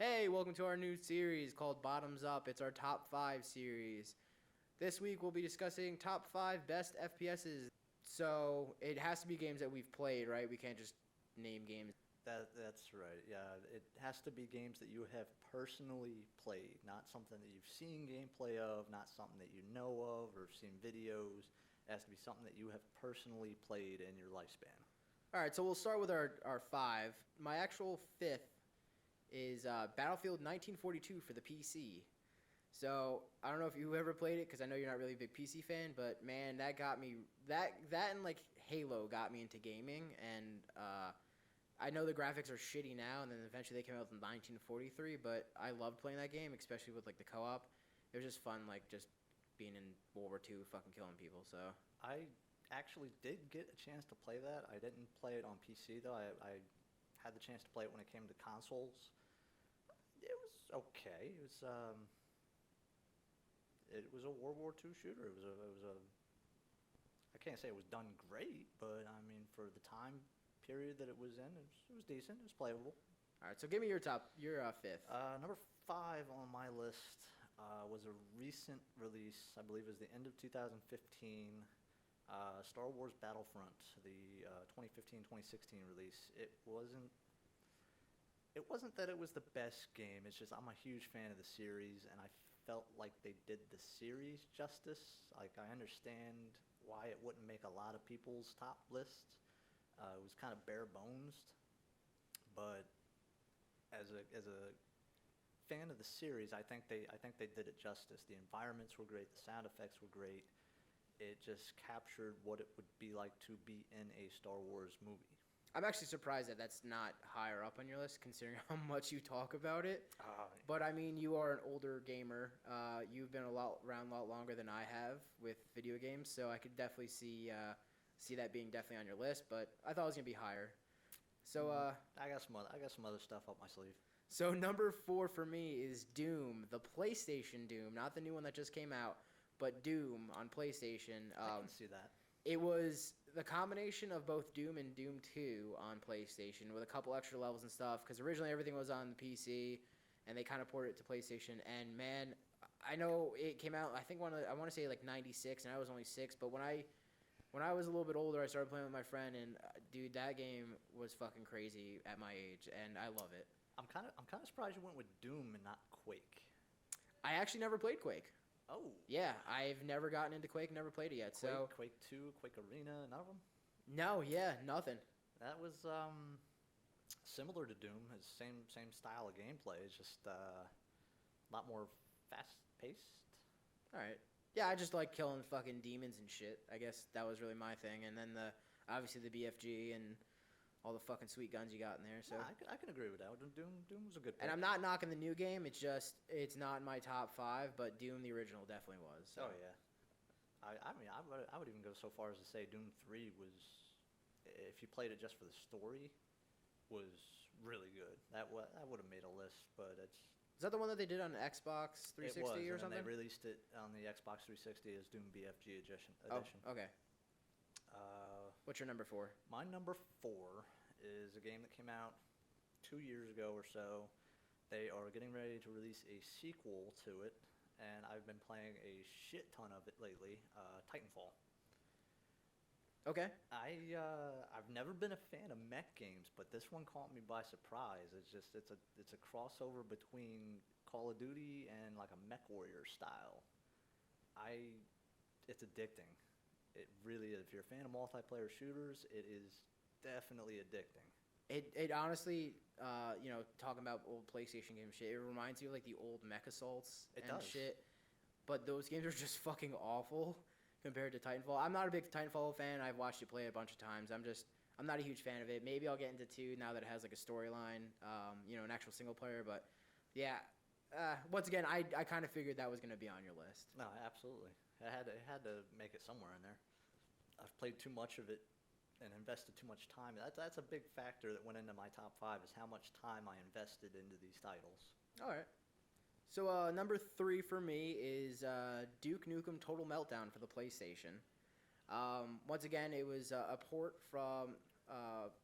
Hey, welcome to our new series called Bottoms Up. It's our top 5 series. This week we'll be discussing top 5 best FPSs. So it has to be games that we've played, right? We can't just name games. That's right. Yeah, it has to be games that you have personally played, not something that you've seen gameplay of, not something that you know of or seen videos. It has to be something that you have personally played in your lifespan. All right, so we'll start with our 5. My actual 5th is Battlefield 1942 for the PC. So I don't know if you ever played it because I know you're not really a big PC fan, but man, that got me that and like Halo got me into gaming, and I know the graphics are shitty now, and then eventually they came out with 1943, but I loved playing that game, especially with like the co-op. It was just fun, like just being in World War II, fucking killing people. So I actually did get a chance to play that. I didn't play it on PC though. I had the chance to play it when it came to consoles. It was okay. It was a World War II shooter. It was a I can't say it was done great, but I mean for the time period that it was in, it was decent. It was playable. all right, so give me your 5th. Number 5 on my list was a recent release. I believe it was the end of 2015. Star Wars Battlefront, the 2015-2016 release. It wasn't that it was the best game. It's just I'm a huge fan of the series, and I felt like they did the series justice. Like I understand why it wouldn't make a lot of people's top lists. It was kind of bare bones, but as a fan of the series, I think they did it justice. The environments were great. The sound effects were great. It just captured what it would be like to be in a Star Wars movie. I'm actually surprised that that's not higher up on your list, considering how much you talk about it. But I mean, you are an older gamer. You've been around a lot longer than I have with video games, so I could definitely see that being definitely on your list. But I thought it was gonna be higher. So I got some other stuff up my sleeve. so number 4 for me is Doom, the PlayStation Doom, not the new one that just came out, but Doom on PlayStation. I can see that. It was the combination of both Doom and Doom 2 on PlayStation with a couple extra levels and stuff, because originally everything was on the PC, and they kind of ported it to PlayStation. And man, I know it came out, I think I want to say like 96, and I was only 6, but when I was a little bit older, I started playing with my friend, and dude, that game was fucking crazy at my age, and I love it. I'm kind of surprised you went with Doom and not Quake. I actually never played Quake. Oh, Yeah, I've never gotten into Quake, never played it yet. So Quake 2, Quake Arena, none of them. no, yeah, nothing. That was similar to Doom. It's same style of gameplay. It's just a lot more fast paced. All right. Yeah, I just like killing fucking demons and shit. I guess that was really my thing. And then obviously the BFG and all the fucking sweet guns you got in there. So, Yeah, I can agree with that. Doom was a good pick. and I'm not knocking the new game. It's not in my top 5, but Doom the original definitely was. So. Oh yeah. I mean I would even go so far as to say Doom 3 was, if you played it just for the story, was really good. That would have made a list, but it's Is that the one that they did on Xbox 360 it was, or and then something? they released it on the Xbox 360 as Doom BFG edition. Oh, okay. Uh, What's your number 4? My number 4 is a game that came out 2 years ago or so. They are getting ready to release a sequel to it, and I've been playing a shit ton of it lately. Titanfall. Okay. I've never been a fan of mech games, but this one caught me by surprise. It's a crossover between Call of Duty and like a Mech Warrior style. It's addicting. It really is. If you're a fan of multiplayer shooters, it is definitely addicting. It honestly, talking about old PlayStation game shit, it reminds you of like the old Mech Assaults It and does. shit. But those games are just fucking awful compared to Titanfall. I'm not a big Titanfall fan. I've watched you play it a bunch of times. I'm not a huge fan of it. Maybe I'll get into 2 now that it has like a storyline, an actual single player. But yeah, once again, I kind of figured that was gonna be on your list. No, absolutely. It had to make it somewhere in there. I've played too much of it and invested too much time. That's a big factor that went into my top 5 is how much time I invested into these titles. All right. So number 3 for me is Duke Nukem Total Meltdown for the PlayStation. Once again, it was a port from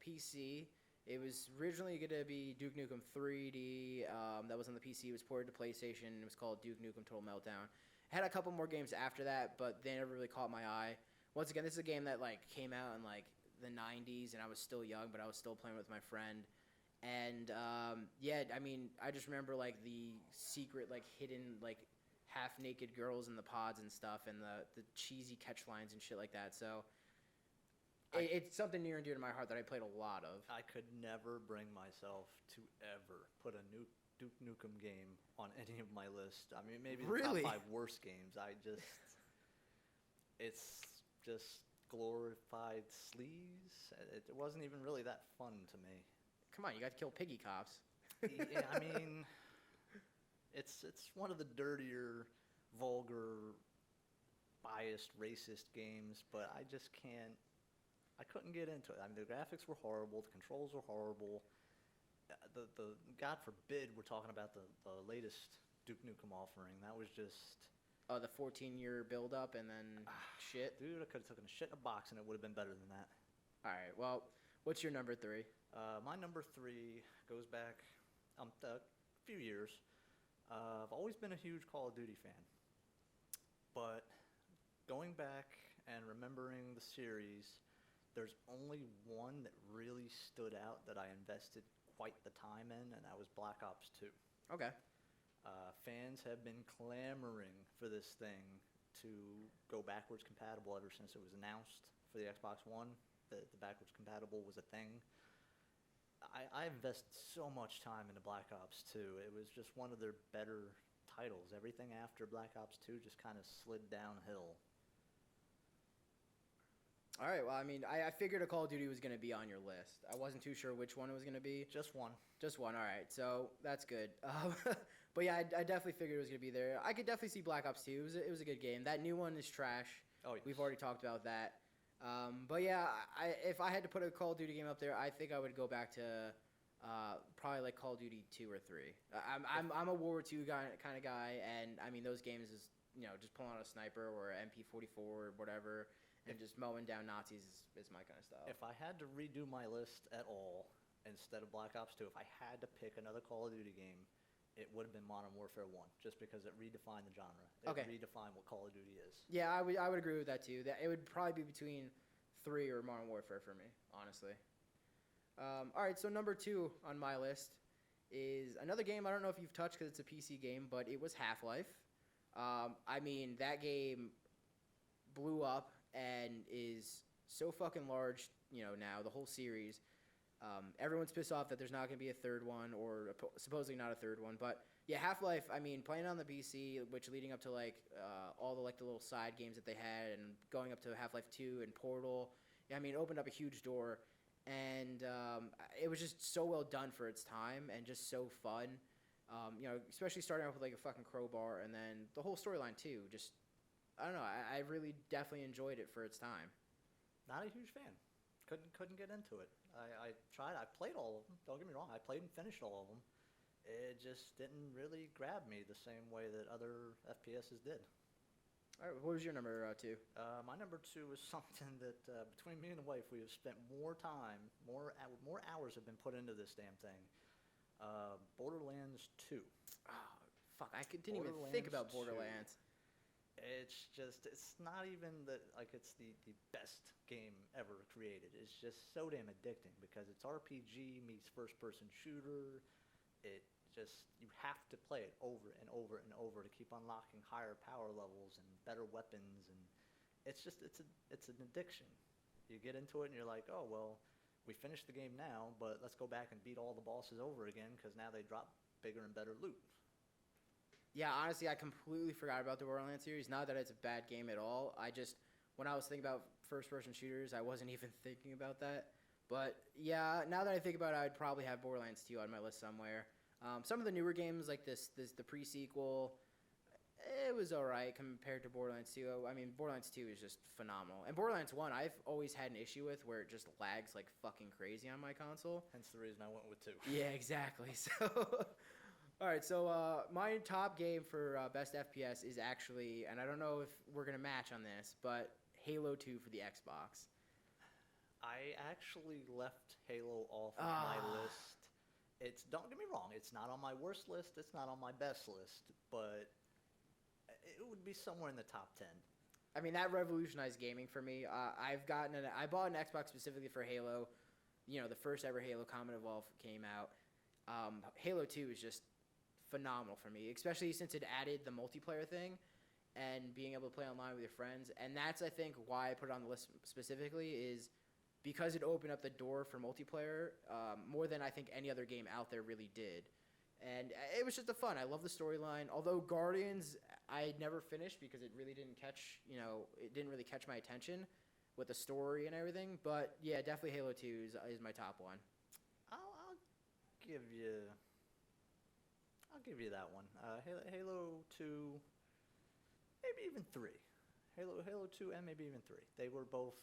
PC. It was originally going to be Duke Nukem 3D. That was on the PC. It was ported to PlayStation. It was called Duke Nukem Total Meltdown. Had a couple more games after that, but they never really caught my eye. Once again, this is a game that like came out in like the 90s, and I was still young, but I was still playing with my friend. And yeah, I mean, I just remember like the secret, like hidden, like half-naked girls in the pods and stuff, and the cheesy catch lines and shit like that. So it's something near and dear to my heart that I played a lot of. I could never bring myself to ever put a Duke Nukem game on any of my list. I mean, maybe the Really? top 5 worst games. It's just glorified sleaze. It wasn't even really that fun to me. Come on, you got to kill piggy cops. Yeah, I mean, it's one of the dirtier, vulgar, biased, racist games, but I just can't. I couldn't get into it. I mean, the graphics were horrible, the controls were horrible. The God forbid we're talking about the latest Duke Nukem offering. That was just. Oh, the 14-year build-up and then shit. Dude, I could have taken a shit in a box and it would have been better than that. All right. Well, what's your number 3? My number 3 goes back a few years. I've always been a huge Call of Duty fan, but going back and remembering the series, there's only one that really stood out that I invested quite the time in, and that was Black Ops 2. Okay. Fans have been clamoring for this thing to go backwards compatible ever since it was announced for the Xbox One. The backwards compatible was a thing. I invested so much time into Black Ops 2. It was just one of their better titles. Everything after Black Ops 2 just kind of slid downhill. All right. Well, I mean, I figured a Call of Duty was going to be on your list. I wasn't too sure which one it was going to be. Just one. Just one. All right. So that's good. But yeah, I definitely figured it was going to be there. I could definitely see Black Ops 2. It was a good game. That new one is trash. Oh, yes. We've already talked about that. But yeah, if I had to put a Call of Duty game up there, I think I would go back to probably like Call of Duty 2 or 3. I'm a World War II kind of guy, and I mean those games is just pulling out a sniper or MP44 or whatever, and just mowing down Nazis is my kind of style. If I had to redo my list at all instead of Black Ops 2, if I had to pick another Call of Duty game, it would have been Modern Warfare 1, just because it redefined the genre. It redefined what Call of Duty is. Yeah, I would agree with that too. That it would probably be between 3 or Modern Warfare for me, honestly. All right, so number 2 on my list is another game I don't know if you've touched because it's a PC game, but it was Half-Life. I mean, that game blew up and is so fucking large, now, the whole series. Everyone's pissed off that there's not going to be a third one, or supposedly not a third one. But yeah, Half-Life, I mean, playing on the PC, which leading up to like all the little side games that they had, and going up to Half-Life 2 and Portal, I mean, it opened up a huge door. And it was just so well done for its time and just so fun. Especially starting off with like a fucking crowbar, and then the whole storyline too. Just, I don't know, I really definitely enjoyed it for its time. Not a huge fan. Couldn't get into it. I tried. I played all of them. Don't get me wrong. I played and finished all of them. It just didn't really grab me the same way that other FPSs did. All right, what was your number 2? My number 2 is something that between me and the wife, we have spent more time, more hours have been put into this damn thing. Borderlands 2. Oh, fuck! I didn't even think about Borderlands. It's not even that, like, it's the best game ever created. It's just so damn addicting because it's RPG meets first-person shooter. You have to play it over and over and over to keep unlocking higher power levels and better weapons, and it's an addiction. You get into it and you're like, oh, well, we finished the game now, but let's go back and beat all the bosses over again because now they drop bigger and better loot. Yeah, honestly, I completely forgot about the Borderlands series. Not that it's a bad game at all. When I was thinking about first-person shooters, I wasn't even thinking about that. But yeah, now that I think about it, I'd probably have Borderlands 2 on my list somewhere. Some of the newer games, like the pre-sequel, it was alright compared to Borderlands 2. I mean, Borderlands 2 is just phenomenal. And Borderlands 1, I've always had an issue with where it just lags like fucking crazy on my console. Hence the reason I went with 2. Yeah, exactly. So, alright, so my top game for best FPS is actually, and I don't know if we're going to match on this, but Halo 2 for the Xbox. I actually left Halo off of my list. Don't get me wrong, it's not on my worst list, it's not on my best list, but it would be somewhere in the top 10. I mean, that revolutionized gaming for me. I bought an Xbox specifically for Halo. You know, the first ever Halo Combat Evolved came out. Halo 2 is just phenomenal for me, especially since it added the multiplayer thing and being able to play online with your friends. And that's, I think, why I put it on the list specifically is because it opened up the door for multiplayer more than I think any other game out there really did. And it was just a fun. I love the storyline. Although Guardians, I never finished because it really didn't catch, it didn't really catch my attention with the story and everything. But yeah, definitely Halo 2 is my top one. I'll give you that one. Halo 2, maybe even 3. Halo 2 and maybe even 3. They were both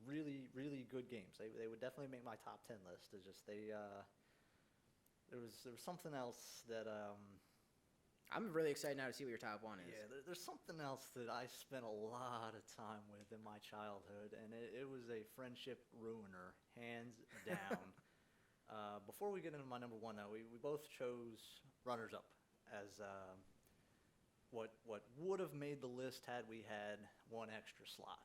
really, really good games. They would definitely make my top 10 list. It's just there was something else that I'm really excited now to see what your top one is. Yeah, there's something else that I spent a lot of time with in my childhood, and it was a friendship ruiner, hands down. Before we get into my number one, though, we both chose runners-up as what would have made the list had we had one extra slot.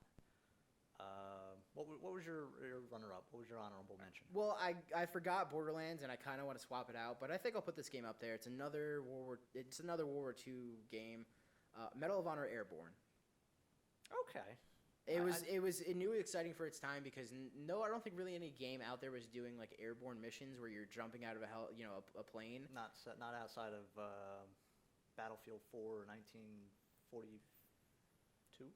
What was your runner-up? What was your honorable mention? Well, I forgot Borderlands, and I kind of want to swap it out, but I think I'll put this game up there. It's another World War II game, Medal of Honor Airborne. Okay. It knew exciting for its time because I don't think really any game out there was doing like airborne missions where you're jumping out of a plane. Not outside of Battlefield 4 1942.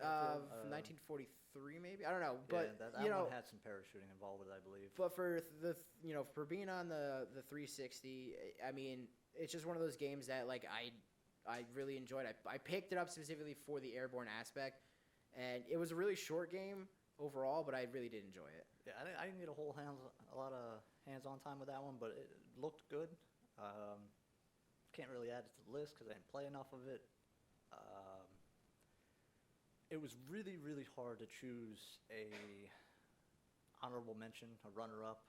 1943 maybe, I don't know, but yeah, that one had some parachuting involved with it, I believe. But for for being on the 360, I mean, it's just one of those games that like I really enjoyed. I picked it up specifically for the airborne aspect, and it was a really short game overall, but I really did enjoy it. Yeah, I didn't get a lot of hands-on time with that one, but it looked good. Can't really add it to the list because I didn't play enough of it. It was really, really hard to choose a honorable mention, a runner-up,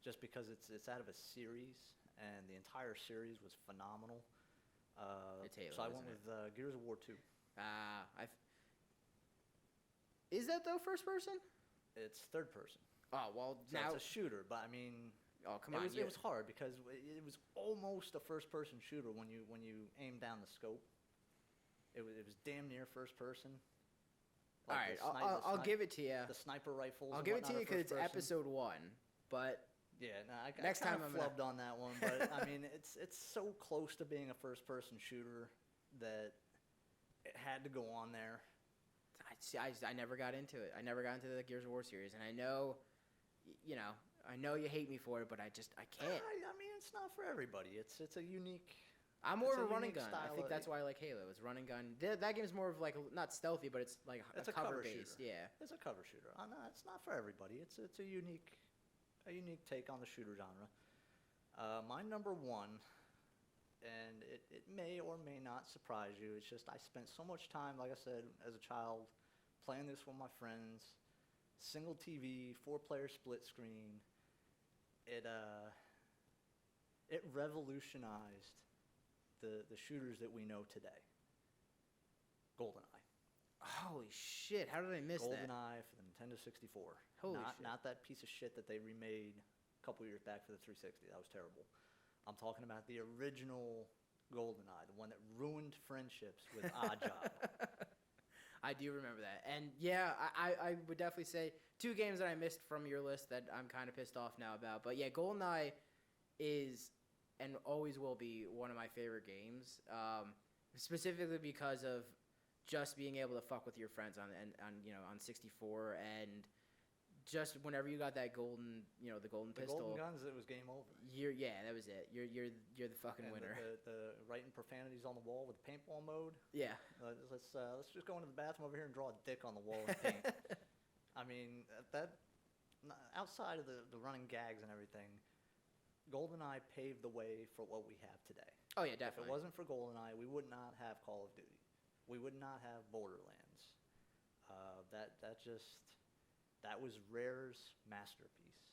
just because it's out of a series, and the entire series was phenomenal. It's Halo, so I went with Gears of War 2. Is that though first person? It's third person. Oh well, So now it's a shooter, but I mean, oh come on, it was hard because it was almost a first-person shooter when you aim down the scope. It was damn near first person. All right, I'll give it to you. The sniper rifles. I'll give it to you because it's episode 1, but yeah, no, I next time I'm flubbed on that one. But I mean, it's so close to being a first-person shooter that it had to go on there. I never got into it. I never got into the Gears of War series, and I know you hate me for it, but I can't. I mean, it's not for everybody. It's a unique. I'm more of a running gun. Style. I think that's why I like Halo. It's running gun. That game's more of like not stealthy, but it's like it's a cover based. Shooter. Yeah, it's a cover shooter. No, it's not for everybody. It's a unique take on the shooter genre. My number one, and it may or may not surprise you. It's just I spent so much time, like I said, as a child, playing this with my friends. Single TV, 4-player split screen. It revolutionized the shooters that we know today. GoldenEye. Holy shit! How did I miss that? GoldenEye for the Nintendo 64. Holy shit! Not that piece of shit that they remade a couple years back for the 360. That was terrible. I'm talking about the original GoldenEye, the one that ruined friendships with Oddjob. I do remember that. And yeah, I would definitely say 2 games that I missed from your list that I'm kind of pissed off now about. But yeah, GoldenEye is and always will be one of my favorite games, specifically because of just being able to fuck with your friends on 64, and just whenever you got that golden pistol. The golden guns, it was game over. That was it. You're the fucking winner. The writing profanities on the wall with the paintball mode. Yeah. Let's just go into the bathroom over here and draw a dick on the wall and paint. I mean, that outside of the running gags and everything, GoldenEye paved the way for what we have today. Oh yeah, definitely. If it wasn't for GoldenEye, we would not have Call of Duty. We would not have Borderlands. That just That was Rare's masterpiece.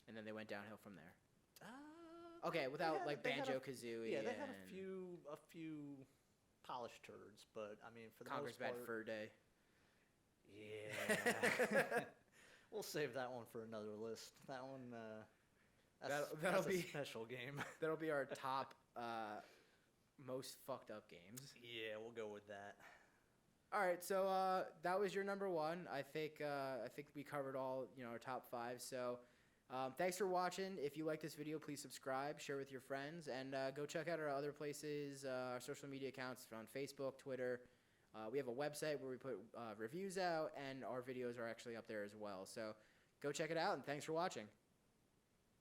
And then they went downhill from there. They Okay, without had- like they had a- Banjo-Kazooie Yeah, they had and a few polished turds, but I mean, for the Conker's most Bad part, Fur Day. yeah. We'll save that one for another list. That one, That'll that's be- a special game. That'll be our top most fucked up games. Yeah, we'll go with that. All right, so that was your number one. I think we covered all our top five. So thanks for watching. If you like this video, please subscribe, share with your friends, and go check out our other places, our social media accounts on Facebook, Twitter. We have a website where we put reviews out, and our videos are actually up there as well. So go check it out, and thanks for watching.